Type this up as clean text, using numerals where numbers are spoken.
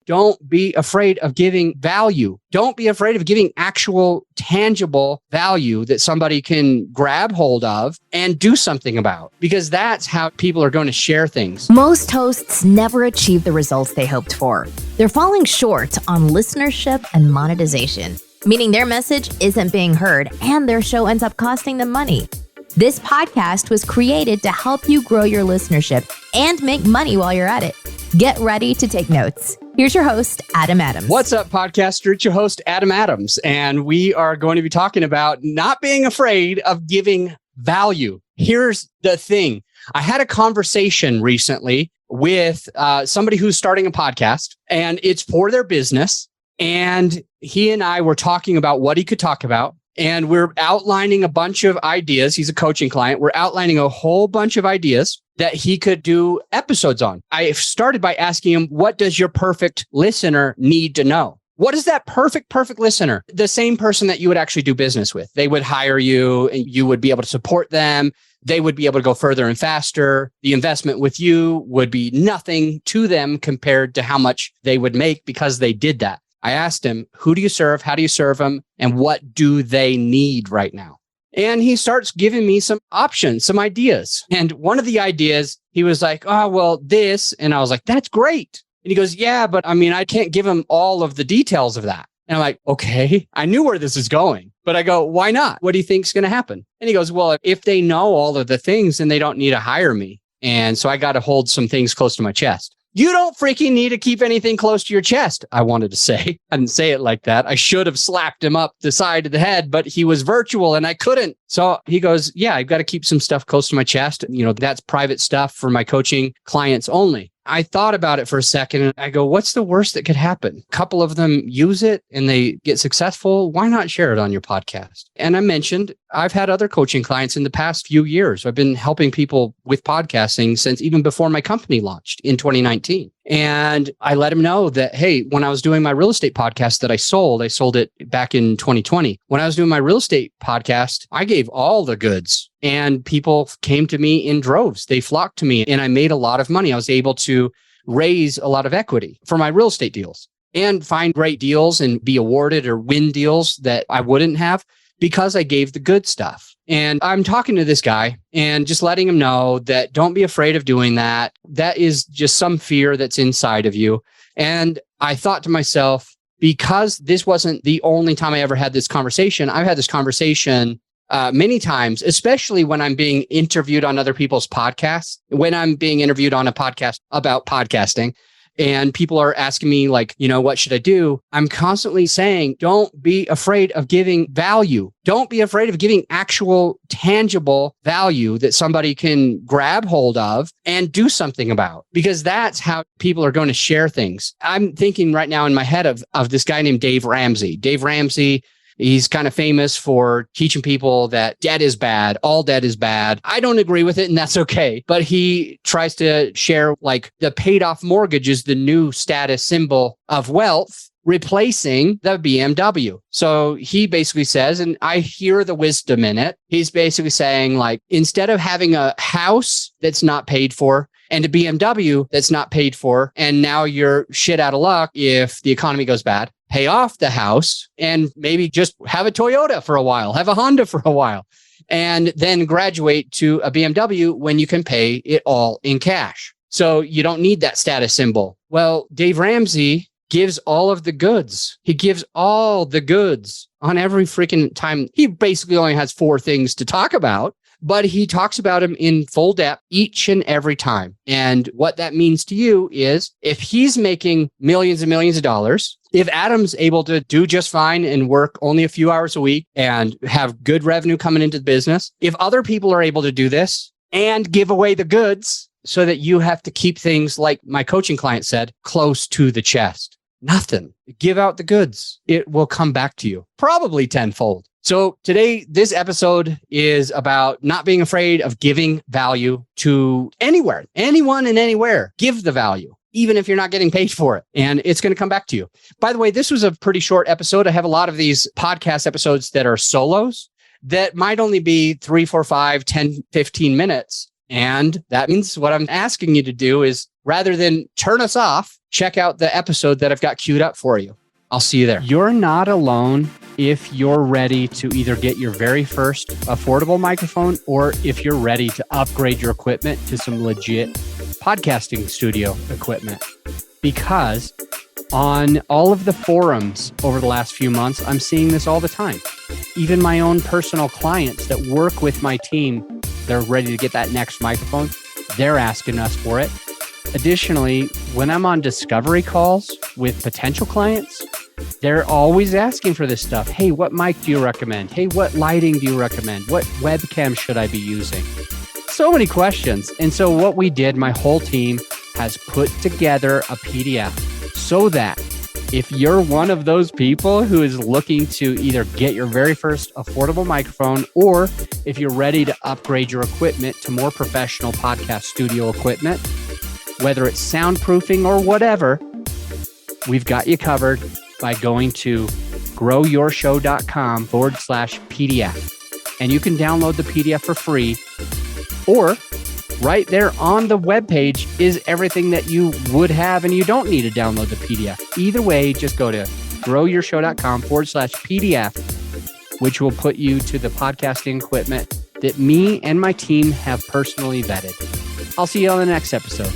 Don't be afraid of giving value. Don't be afraid of giving actual tangible value that somebody can grab hold of and do something about, because that's how people are going to share things. Most hosts never achieve the results they hoped for. They're falling short on listenership and monetization, meaning their message isn't being heard and their show ends up costing them money. This podcast was created to help you grow your listenership and make money while you're at it. Get ready to take notes. Here's your host, Adam Adams. What's up, podcaster? It's your host, Adam Adams, and we are going to be talking about not being afraid of giving value. Here's the thing. I had a conversation recently with somebody who's starting a podcast, and it's for their business. And he and I were talking about what he could talk about. And we're outlining a bunch of ideas. He's a coaching client. We're outlining a whole bunch of ideas that he could do episodes on. I started by asking him, what does your perfect listener need to know? What is that perfect listener? The same person that you would actually do business with. They would hire you and you would be able to support them. They would be able to go further and faster. The investment with you would be nothing to them compared to how much they would make because they did that. I asked him, who do you serve? How do you serve them? And what do they need right now? And he starts giving me some options, some ideas. And one of the ideas, he was like, oh, well, this. And I was like, that's great. And he goes, yeah, but I mean, I can't give him all of the details of that. And I'm like, okay, I knew where this is going. But I go, why not? What do you think's going to happen? And he goes, well, if they know all of the things, then they don't need to hire me. And so I got to hold some things close to my chest. You don't freaking need to keep anything close to your chest, I wanted to say. I didn't say it like that. I should have slapped him up the side of the head, but he was virtual and I couldn't. So he goes, yeah, I've got to keep some stuff close to my chest. You know, that's private stuff for my coaching clients only. I thought about it for a second and I go, what's the worst that could happen? A couple of them use it and they get successful. Why not share it on your podcast? And I mentioned I've had other coaching clients in the past few years. I've been helping people with podcasting since even before my company launched in 2019. And I let them know that, hey, when I was doing my real estate podcast that I sold it back in 2020. When I was doing my real estate podcast, I gave all the goods and people came to me in droves. They flocked to me and I made a lot of money. I was able to raise a lot of equity for my real estate deals and find great deals and be awarded or win deals that I wouldn't have because I gave the good stuff. And I'm talking to this guy and just letting him know that don't be afraid of doing that. That is just some fear that's inside of you. And I thought to myself, because this wasn't the only time I ever had this conversation, I've had this conversation many times, especially when I'm being interviewed on other people's podcasts, when I'm being interviewed on a podcast about podcasting. And people are asking me like, you know, what should I do? I'm constantly saying, don't be afraid of giving value. Don't be afraid of giving actual tangible value that somebody can grab hold of and do something about, because that's how people are going to share things. I'm thinking right now in my head of this guy named Dave Ramsey. Dave Ramsey, he's kind of famous for teaching people that debt is bad. All debt is bad. I don't agree with it, and that's okay. But he tries to share like the paid off mortgage is the new status symbol of wealth, replacing the BMW. So he basically says, and I hear the wisdom in it. He's basically saying like, instead of having a house that's not paid for and a BMW that's not paid for, and now you're shit out of luck if the economy goes bad, pay off the house and maybe just have a Toyota for a while, have a Honda for a while, and then graduate to a BMW when you can pay it all in cash. So you don't need that status symbol. Well, Dave Ramsey gives all of the goods. He gives all the goods on every freaking time. He basically only has 4 things to talk about, but he talks about them in full depth each and every time. And what that means to you is if he's making millions and millions of dollars, if Adam's able to do just fine and work only a few hours a week and have good revenue coming into the business, if other people are able to do this and give away the goods so that you have to keep things, like my coaching client said, close to the chest, nothing. Give out the goods. It will come back to you, probably tenfold. So today, this episode is about not being afraid of giving value to anywhere, anyone and anywhere. Give the value, even if you're not getting paid for it. And it's going to come back to you. By the way, this was a pretty short episode. I have a lot of these podcast episodes that are solos that might only be 3, 4, 5, 10, 15 minutes. And that means what I'm asking you to do is rather than turn us off, check out the episode that I've got queued up for you. I'll see you there. You're not alone if you're ready to either get your very first affordable microphone or if you're ready to upgrade your equipment to some legit podcasting studio equipment. Because on all of the forums over the last few months, I'm seeing this all the time. Even my own personal clients that work with my team, they're ready to get that next microphone. They're asking us for it. Additionally, when I'm on discovery calls with potential clients, they're always asking for this stuff. Hey, what mic do you recommend? Hey, what lighting do you recommend? What webcam should I be using? So many questions. And so what we did, my whole team has put together a PDF so that if you're one of those people who is looking to either get your very first affordable microphone, or if you're ready to upgrade your equipment to more professional podcast studio equipment, whether it's soundproofing or whatever, we've got you covered by going to growyourshow.com/PDF. And you can download the PDF for free, or right there on the webpage is everything that you would have and you don't need to download the PDF. Either way, just go to growyourshow.com/PDF, which will put you to the podcasting equipment that me and my team have personally vetted. I'll see you on the next episode.